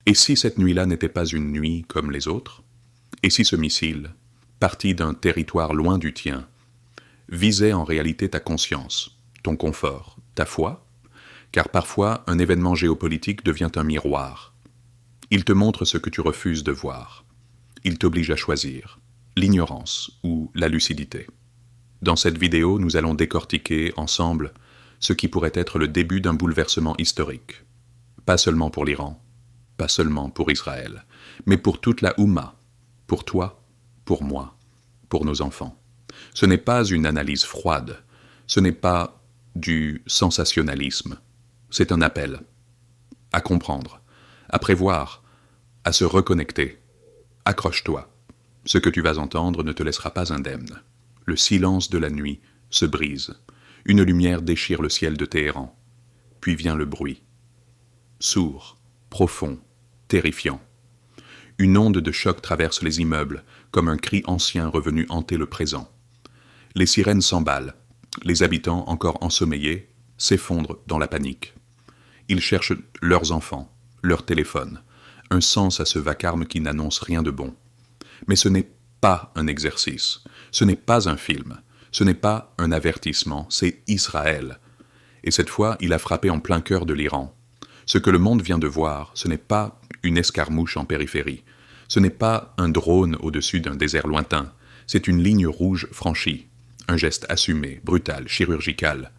Et si cette nuit-là n'était pas une nuit comme les autres? Et si ce missile, parti d'un territoire loin du tien, visait en réalité ta conscience, ton confort, ta foi? Car parfois, un événement géopolitique devient un miroir. Il te montre ce que tu refuses de voir. Il t'oblige à choisir, l'ignorance ou la lucidité. Dans cette vidéo, nous allons décortiquer ensemble ce qui pourrait être le début d'un bouleversement historique. Pas seulement pour l'Iran, pas seulement pour Israël, mais pour toute la Oumma, pour toi, pour moi, pour nos enfants. Ce n'est pas une analyse froide, ce n'est pas du sensationnalisme, c'est un appel à comprendre, à prévoir, à se reconnecter. Accroche-toi, ce que tu vas entendre ne te laissera pas indemne. Le silence de la nuit se brise, une lumière déchire le ciel de Téhéran, puis vient le bruit. Sourd, profond, terrifiant. Une onde de choc traverse les immeubles, comme un cri ancien revenu hanter le présent. Les sirènes s'emballent, les habitants encore ensommeillés s'effondrent dans la panique. Ils cherchent leurs enfants, leur téléphone, un sens à ce vacarme qui n'annonce rien de bon. Mais ce n'est pas un exercice, ce n'est pas un film, ce n'est pas un avertissement, c'est Israël. Et cette fois, il a frappé en plein cœur de l'Iran. Ce que le monde vient de voir, ce n'est pas une escarmouche en périphérie, ce n'est pas un drone au-dessus d'un désert lointain, c'est une ligne rouge franchie, un geste assumé, brutal, chirurgical.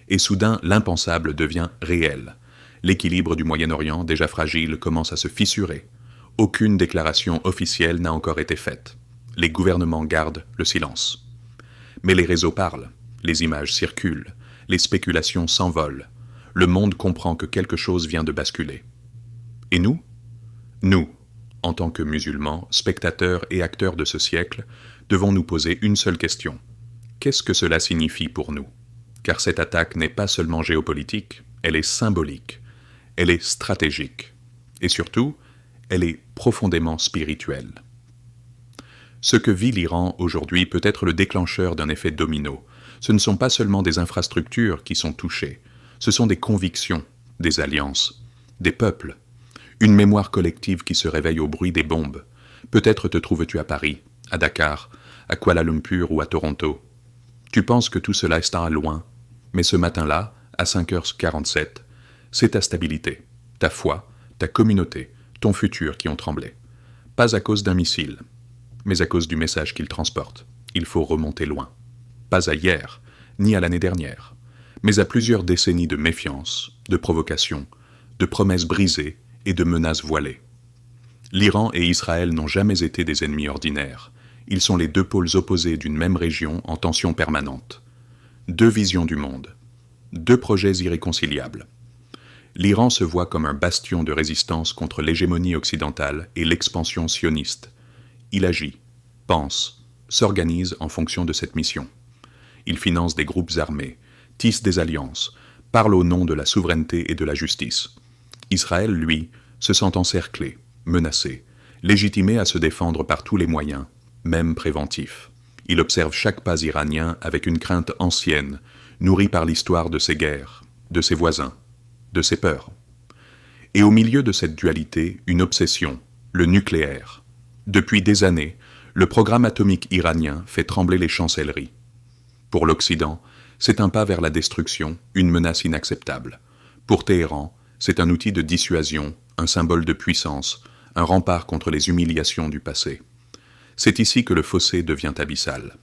Et soudain, l'impensable devient réel. L'équilibre du Moyen-Orient, déjà fragile, commence à se fissurer. Aucune déclaration officielle n'a encore été faite. Les gouvernements gardent le silence. Mais les réseaux parlent, les images circulent, les spéculations s'envolent. Le monde comprend que quelque chose vient de basculer. Et nous? Nous, en tant que musulmans, spectateurs et acteurs de ce siècle, devons nous poser une seule question. Qu'est-ce que cela signifie pour nous? Car cette attaque n'est pas seulement géopolitique, elle est symbolique, elle est stratégique, et surtout, elle est profondément spirituelle. Ce que vit l'Iran aujourd'hui peut être le déclencheur d'un effet domino. Ce ne sont pas seulement des infrastructures qui sont touchées, ce sont des convictions, des alliances, des peuples, une mémoire collective qui se réveille au bruit des bombes. Peut-être te trouves-tu à Paris, à Dakar, à Kuala Lumpur ou à Toronto. Tu penses que tout cela est loin, mais ce matin-là, à 5h47, c'est ta stabilité, ta foi, ta communauté, ton futur qui ont tremblé. Pas à cause d'un missile, mais à cause du message qu'il transporte. Il faut remonter loin. Pas à hier, ni à l'année dernière, mais à plusieurs décennies de méfiance, de provocation, de promesses brisées et de menaces voilées. L'Iran et Israël n'ont jamais été des ennemis ordinaires. Ils sont les deux pôles opposés d'une même région en tension permanente. Deux visions du monde, deux projets irréconciliables. L'Iran se voit comme un bastion de résistance contre l'hégémonie occidentale et l'expansion sioniste. Il agit, pense, s'organise en fonction de cette mission. Il finance des groupes armés, tisse des alliances, parle au nom de la souveraineté et de la justice. Israël, lui, se sent encerclé, menacé, légitimé à se défendre par tous les moyens, même préventifs. Il observe chaque pas iranien avec une crainte ancienne, nourrie par l'histoire de ses guerres, de ses voisins, de ses peurs. Et au milieu de cette dualité, une obsession, le nucléaire. Depuis des années, le programme atomique iranien fait trembler les chancelleries. Pour l'Occident, c'est un pas vers la destruction, une menace inacceptable. Pour Téhéran, c'est un outil de dissuasion, un symbole de puissance, un rempart contre les humiliations du passé. C'est ici que le fossé devient abyssal.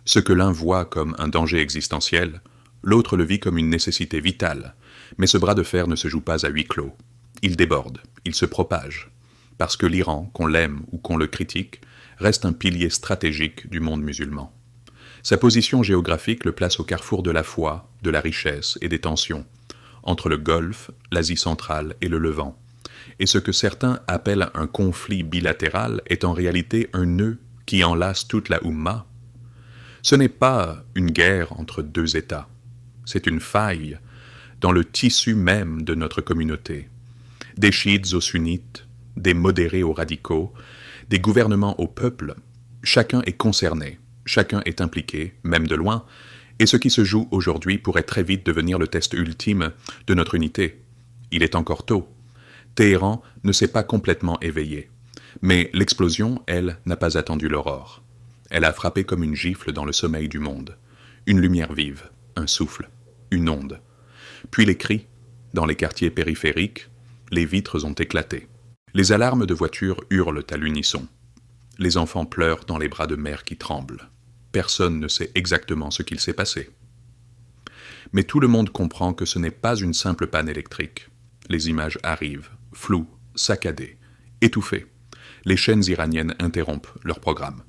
Ce que l'un voit comme un danger existentiel, l'autre le vit comme une nécessité vitale, mais ce bras de fer ne se joue pas à huis clos. Il déborde, il se propage, parce que l'Iran, qu'on l'aime ou qu'on le critique, reste un pilier stratégique du monde musulman. Sa position géographique le place au carrefour de la foi, de la richesse et des tensions, entre le Golfe, l'Asie centrale et le Levant. Et ce que certains appellent un conflit bilatéral est en réalité un nœud qui enlace toute la Oumma. Ce n'est pas une guerre entre deux États, c'est une faille dans le tissu même de notre communauté. Des chiites aux sunnites, des modérés aux radicaux, des gouvernements au peuple, chacun est concerné, chacun est impliqué, même de loin, et ce qui se joue aujourd'hui pourrait très vite devenir le test ultime de notre unité. Il est encore tôt. Téhéran ne s'est pas complètement éveillé. Mais l'explosion, elle, n'a pas attendu l'aurore. Elle a frappé comme une gifle dans le sommeil du monde. Une lumière vive, un souffle, une onde. Puis les cris, dans les quartiers périphériques, les vitres ont éclaté. Les alarmes de voitures hurlent à l'unisson. Les enfants pleurent dans les bras de mère qui tremblent. Personne ne sait exactement ce qu'il s'est passé. Mais tout le monde comprend que ce n'est pas une simple panne électrique. Les images arrivent, floues, saccadées, étouffées. Les chaînes iraniennes interrompent leur programme.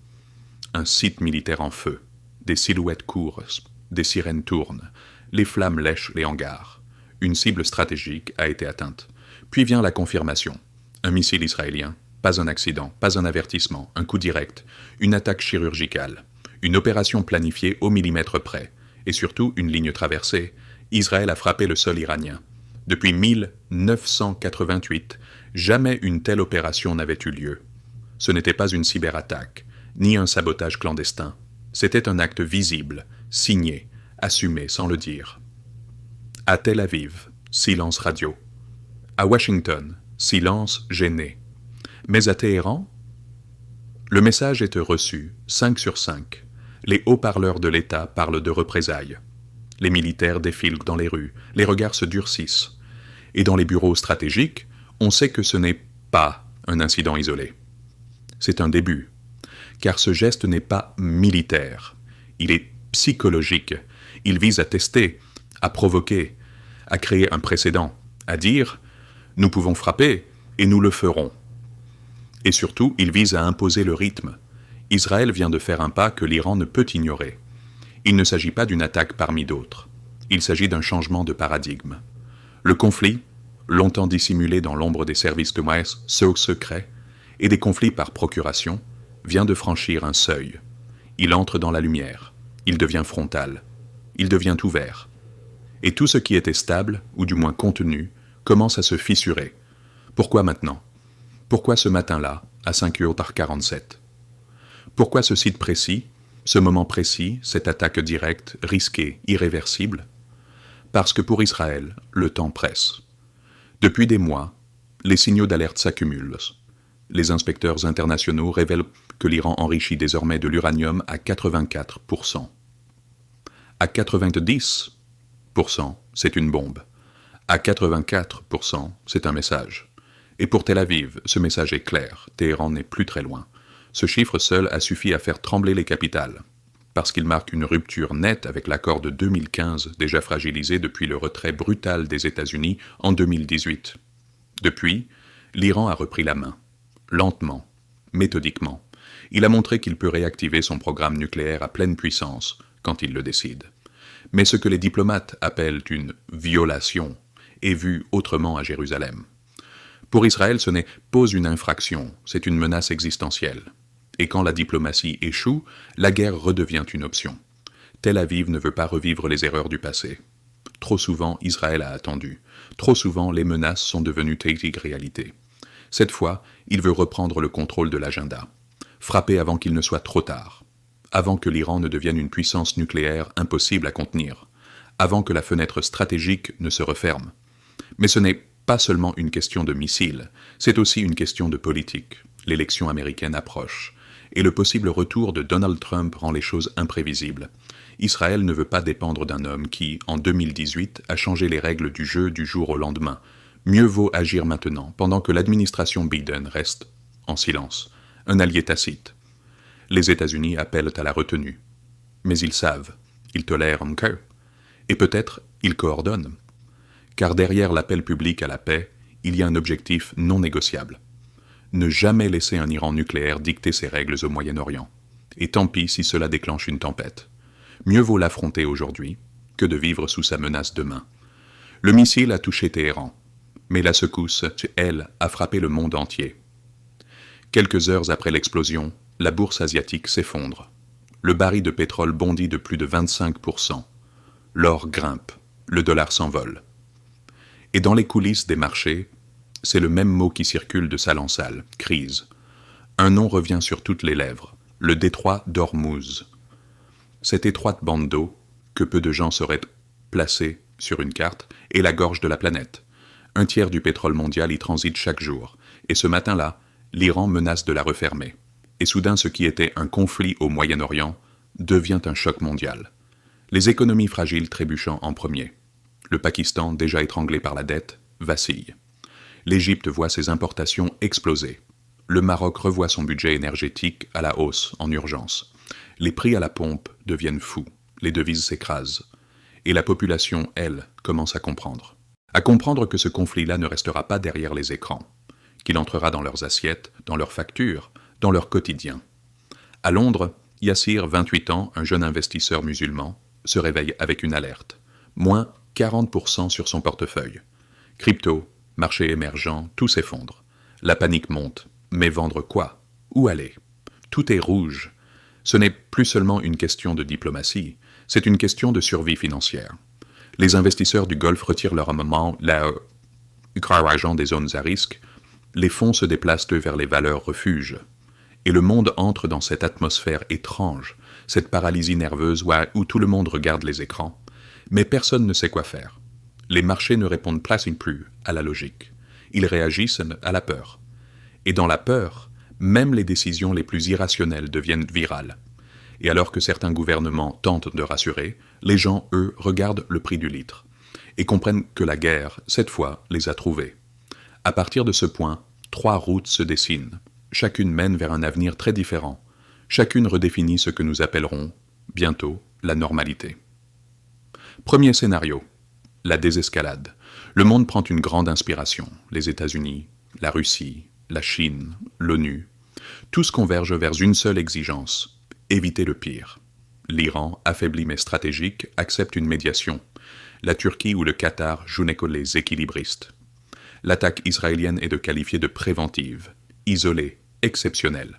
Un site militaire en feu, des silhouettes courent, des sirènes tournent, les flammes lèchent les hangars. Une cible stratégique a été atteinte. Puis vient la confirmation. Un missile israélien, pas un accident, pas un avertissement, un coup direct, une attaque chirurgicale, une opération planifiée au millimètre près, et surtout une ligne traversée. Israël a frappé le sol iranien. Depuis 1988, jamais une telle opération n'avait eu lieu. Ce n'était pas une cyberattaque, ni un sabotage clandestin. C'était un acte visible, signé, assumé sans le dire. À Tel Aviv, silence radio. À Washington, silence gêné. Mais à Téhéran, le message est reçu, 5 sur 5. Les haut-parleurs de l'État parlent de représailles. Les militaires défilent dans les rues, les regards se durcissent. Et dans les bureaux stratégiques, on sait que ce n'est pas un incident isolé. C'est un début, car ce geste n'est pas militaire. Il est psychologique. Il vise à tester, à provoquer, à créer un précédent, à dire « nous pouvons frapper et nous le ferons ». Et surtout, il vise à imposer le rythme. Israël vient de faire un pas que l'Iran ne peut ignorer. Il ne s'agit pas d'une attaque parmi d'autres. Il s'agit d'un changement de paradigme. Le conflit, longtemps dissimulé dans l'ombre des services de secrets et des conflits par procuration, vient de franchir un seuil. Il entre dans la lumière. Il devient frontal. Il devient ouvert. Et tout ce qui était stable, ou du moins contenu, commence à se fissurer. Pourquoi maintenant ? Pourquoi ce matin-là, à 5h47 ? Pourquoi ce site précis, ce moment précis, cette attaque directe, risquée, irréversible ? Parce que pour Israël, le temps presse. Depuis des mois, les signaux d'alerte s'accumulent. Les inspecteurs internationaux révèlent que l'Iran enrichit désormais de l'uranium à 84%. À 90%, c'est une bombe. À 84%, c'est un message. Et pour Tel Aviv, ce message est clair, Téhéran n'est plus très loin. Ce chiffre seul a suffi à faire trembler les capitales, parce qu'il marque une rupture nette avec l'accord de 2015, déjà fragilisé depuis le retrait brutal des États-Unis en 2018. Depuis, l'Iran a repris la main, lentement, méthodiquement. Il a montré qu'il peut réactiver son programme nucléaire à pleine puissance quand il le décide. Mais ce que les diplomates appellent une violation est vu autrement à Jérusalem. Pour Israël, ce n'est pas une infraction, c'est une menace existentielle. Et quand la diplomatie échoue, la guerre redevient une option. Tel Aviv ne veut pas revivre les erreurs du passé. Trop souvent, Israël a attendu. Trop souvent, les menaces sont devenues réalité. Cette fois, il veut reprendre le contrôle de l'agenda. Frapper avant qu'il ne soit trop tard. Avant que l'Iran ne devienne une puissance nucléaire impossible à contenir. Avant que la fenêtre stratégique ne se referme. Mais ce n'est pas seulement une question de missiles, c'est aussi une question de politique. L'élection américaine approche. Et le possible retour de Donald Trump rend les choses imprévisibles. Israël ne veut pas dépendre d'un homme qui, en 2018, a changé les règles du jeu du jour au lendemain. Mieux vaut agir maintenant, pendant que l'administration Biden reste en silence, un allié tacite. Les États-Unis appellent à la retenue. Mais ils savent, ils tolèrent encore. Et peut-être, ils coordonnent. Car derrière l'appel public à la paix, il y a un objectif non négociable. Ne jamais laisser un Iran nucléaire dicter ses règles au Moyen-Orient. Et tant pis si cela déclenche une tempête. Mieux vaut l'affronter aujourd'hui que de vivre sous sa menace demain. Le missile a touché Téhéran, mais la secousse, elle, a frappé le monde entier. Quelques heures après l'explosion, la bourse asiatique s'effondre. Le baril de pétrole bondit de plus de 25%. L'or grimpe, le dollar s'envole. Et dans les coulisses des marchés, c'est le même mot qui circule de salle en salle, crise. Un nom revient sur toutes les lèvres, le détroit d'Ormuz. Cette étroite bande d'eau, que peu de gens sauraient placer sur une carte, est la gorge de la planète. Un tiers du pétrole mondial y transite chaque jour, et ce matin-là, l'Iran menace de la refermer. Et soudain, ce qui était un conflit au Moyen-Orient devient un choc mondial. Les économies fragiles trébuchant en premier. Le Pakistan, déjà étranglé par la dette, vacille. L'Égypte voit ses importations exploser. Le Maroc revoit son budget énergétique à la hausse en urgence. Les prix à la pompe deviennent fous, les devises s'écrasent. Et la population, elle, commence à comprendre. À comprendre que ce conflit-là ne restera pas derrière les écrans, qu'il entrera dans leurs assiettes, dans leurs factures, dans leur quotidien. À Londres, Yassir, 28 ans, un jeune investisseur musulman, se réveille avec une alerte. Moins 40% sur son portefeuille. Crypto, marché émergent, tout s'effondre. La panique monte. Mais vendre quoi? Où aller? Tout est rouge. Ce n'est plus seulement une question de diplomatie, c'est une question de survie financière. Les investisseurs du Golfe retirent leur armement, agent des zones à risque. Les fonds se déplacent vers les valeurs refuges. Et le monde entre dans cette atmosphère étrange, cette paralysie nerveuse où tout le monde regarde les écrans. Mais personne ne sait quoi faire. Les marchés ne répondent plus à la logique. Ils réagissent à la peur. Et dans la peur, même les décisions les plus irrationnelles deviennent virales. Et alors que certains gouvernements tentent de rassurer, les gens, eux, regardent le prix du litre et comprennent que la guerre, cette fois, les a trouvés. À partir de ce point, 3 routes se dessinent. Chacune mène vers un avenir très différent. Chacune redéfinit ce que nous appellerons, bientôt, la normalité. Premier scénario, la désescalade. Le monde prend une grande inspiration. Les États-Unis, la Russie, la Chine, l'ONU. Tous convergent vers une seule exigence, éviter le pire. L'Iran, affaibli mais stratégique, accepte une médiation. La Turquie ou le Qatar jouent les équilibristes. L'attaque israélienne est de qualifier de préventive, isolée, exceptionnelle.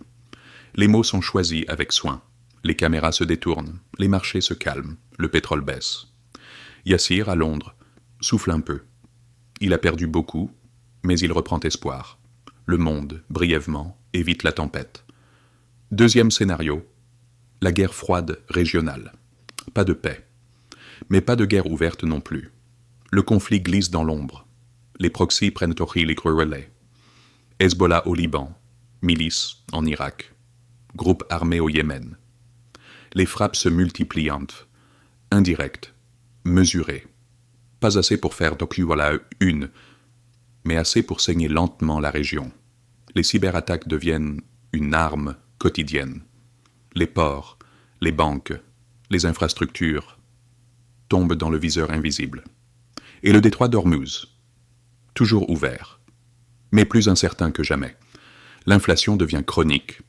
Les mots sont choisis avec soin. Les caméras se détournent, les marchés se calment, le pétrole baisse. Yassir, à Londres, souffle un peu. Il a perdu beaucoup, mais il reprend espoir. Le monde, brièvement, évite la tempête. Deuxième scénario, la guerre froide régionale. Pas de paix. Mais pas de guerre ouverte non plus. Le conflit glisse dans l'ombre. Les proxys prennent au relais. Hezbollah au Liban, milices en Irak, groupes armés au Yémen. Les frappes se multiplient, indirectes, mesurées. Pas assez pour faire une, mais assez pour saigner lentement la région. Les cyberattaques deviennent une arme quotidienne. Les ports, les banques, les infrastructures tombent dans le viseur invisible. Et le détroit d'Ormuz, toujours ouvert, mais plus incertain que jamais. L'inflation devient chronique,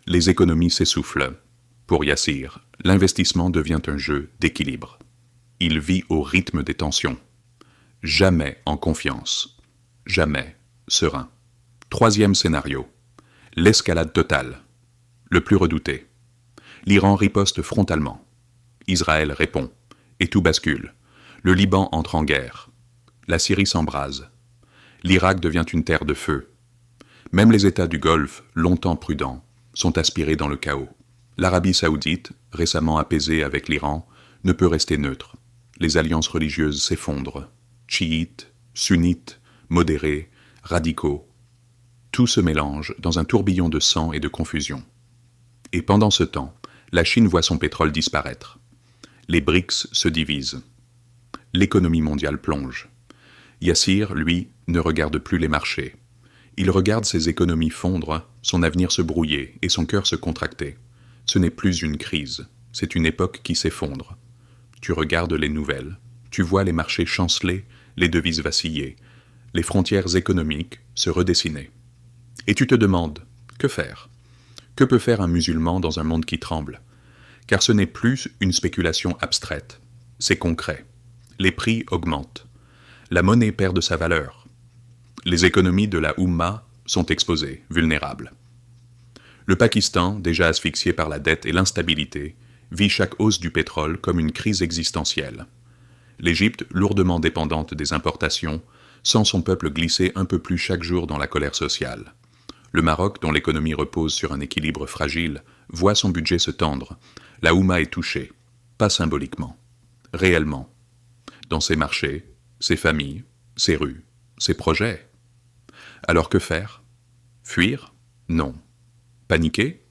les économies s'essoufflent. Pour Yassir, l'investissement devient un jeu d'équilibre. Il vit au rythme des tensions. Jamais en confiance. Jamais serein. Troisième scénario. L'escalade totale. Le plus redouté. L'Iran riposte frontalement. Israël répond. Et tout bascule. Le Liban entre en guerre. La Syrie s'embrase. L'Irak devient une terre de feu. Même les États du Golfe, longtemps prudents, sont aspirés dans le chaos. L'Arabie saoudite, récemment apaisée avec l'Iran, ne peut rester neutre. Les alliances religieuses s'effondrent. Chiites, sunnites, modérés, radicaux. Tout se mélange dans un tourbillon de sang et de confusion. Et pendant ce temps, la Chine voit son pétrole disparaître. Les BRICS se divisent. L'économie mondiale plonge. Yassir, lui, ne regarde plus les marchés. Il regarde ses économies fondre, son avenir se brouiller et son cœur se contracter. Ce n'est plus une crise, c'est une époque qui s'effondre. Tu regardes les nouvelles, tu vois les marchés chanceler, les devises vaciller, les frontières économiques se redessiner. Et tu te demandes, que faire? Que peut faire un musulman dans un monde qui tremble? Car ce n'est plus une spéculation abstraite, c'est concret. Les prix augmentent. La monnaie perd de sa valeur. Les économies de la Oumma sont exposées, vulnérables. Le Pakistan, déjà asphyxié par la dette et l'instabilité, vit chaque hausse du pétrole comme une crise existentielle. L'Égypte, lourdement dépendante des importations, sent son peuple glisser un peu plus chaque jour dans la colère sociale. Le Maroc, dont l'économie repose sur un équilibre fragile, voit son budget se tendre. La Oumma est touchée, pas symboliquement, réellement. Dans ses marchés, ses familles, ses rues, ses projets. Alors que faire? Fuir? Non. Paniquer?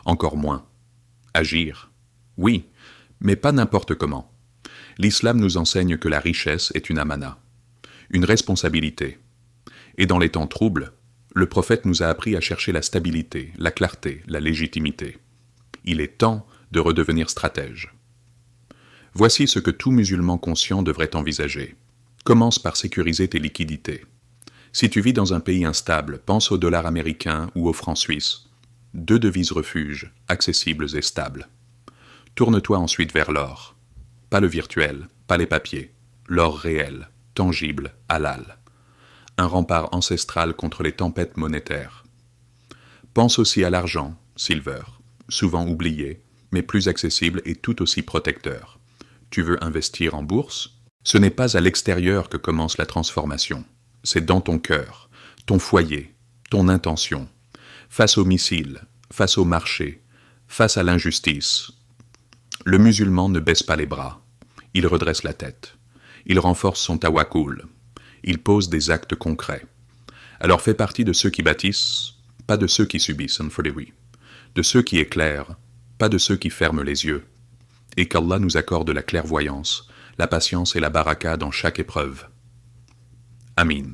Encore moins. Agir? Oui, mais pas n'importe comment. L'islam nous enseigne que la richesse est une amana, une responsabilité. Et dans les temps troubles, le prophète nous a appris à chercher la stabilité, la clarté, la légitimité. Il est temps de redevenir stratège. Voici ce que tout musulman conscient devrait envisager. Commence par sécuriser tes liquidités. Si tu vis dans un pays instable, pense au dollar américain ou au franc suisse. 2 devises refuges, accessibles et stables. Tourne-toi ensuite vers l'or. Pas le virtuel, pas les papiers. L'or réel, tangible, halal. Un rempart ancestral contre les tempêtes monétaires. Pense aussi à l'argent, silver, souvent oublié, mais plus accessible et tout aussi protecteur. Tu veux investir en bourse? Ce n'est pas à l'extérieur que commence la transformation. C'est dans ton cœur, ton foyer, ton intention. Face aux missiles, face au marché, face à l'injustice. Le musulman ne baisse pas les bras. Il redresse la tête. Il renforce son tawakkul. Il pose des actes concrets. Alors fais partie de ceux qui bâtissent, pas de ceux qui subissent, de ceux qui éclairent, pas de ceux qui ferment les yeux. Et qu'Allah nous accorde la clairvoyance, la patience et la baraka dans chaque épreuve. Amin.